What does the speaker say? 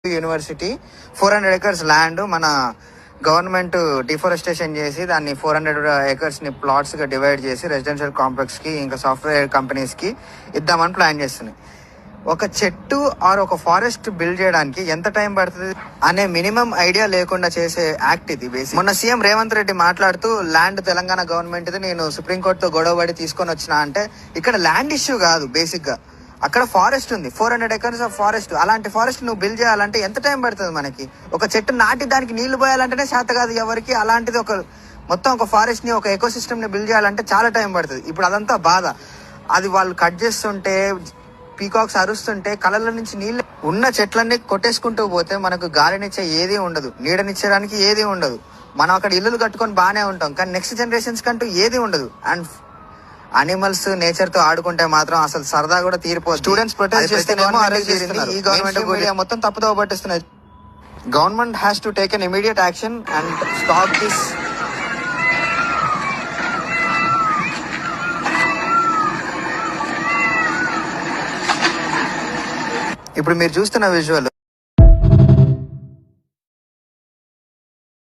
University 400 acres land మన government deforestation చేసి దాన్ని 400 acres ని ప్లాట్స్ గా డివైడ్ చేసి రెసిడెన్షియల్ కాంప్లెక్స్ కి ఇంకా సాఫ్ట్వేర్ కంపెనీస్ కి ఇద్దామని ప్లాన్ చేస్తున్నాయి. ఒక చెట్టు ఆర్ ఒక ఫారెస్ట్ బిల్డ్ చేయడానికి ఎంత టైం పడుతుంది అనే మినిమం ఐడియా లేకుండా చేసే యాక్ట్ ఇది. బేసిక్ మొన్న సీఎం రేవంత్ రెడ్డి మాట్లాడుతూ ల్యాండ్ తెలంగాణ గవర్నమెంట్ ఇది, నేను సుప్రీంకోర్టుతో గొడవపడి తీసుకొని వచ్చిన అంటే ఇక్కడ ల్యాండ్ ఇష్యూ కాదు. బేసిక్ గా అక్కడ ఫారెస్ట్ ఉంది, 400 acres ఆఫ్ ఫారెస్ట్. అలాంటి ఫారెస్ట్ నువ్వు బిల్డ్ చేయాలంటే ఎంత టైం పడుతుంది మనకి? ఒక చెట్టు నాటి దానికి నీళ్లు పోయాలంటేనే చేత కాదు ఎవరికి. అలాంటిది మొత్తం ఒక ఫారెస్ట్ ని, ఒక ఎకో సిస్టమ్ ని బిల్డ్ చేయాలంటే చాలా టైం పడుతుంది. ఇప్పుడు అదంతా బాధ. అది వాళ్ళు కట్ చేస్తుంటే, పీకాక్స్ అరుస్తుంటే కళ్ళ నుంచి నీళ్ళు ఉన్న చెట్లన్నీ కొట్టేసుకుంటూ పోతే మనకు గాలినిచ్చే ఏది ఉండదు, నీడనిచ్చేయడానికి ఏది ఉండదు. మనం అక్కడ ఇల్లులు కట్టుకొని బాగానే ఉంటాం, కానీ నెక్స్ట్ జనరేషన్స్ కంటూ ఏది ఉండదు. అండ్ అనిమల్స్ నేచర్ తో ఆడుకుంటే మాత్రం అసలు సరదా కూడా తీరిపోతుంది. స్టూడెంట్స్ ప్రొటెస్ట్ చేస్తేనేమో ఈ గవర్నమెంట్ మీడియా మొత్తం తప్పుదోవ పట్టిస్తున్నది. Government has to take an immediate action and stop this. ఇప్పుడు మీరు చూస్తున్న విజువల్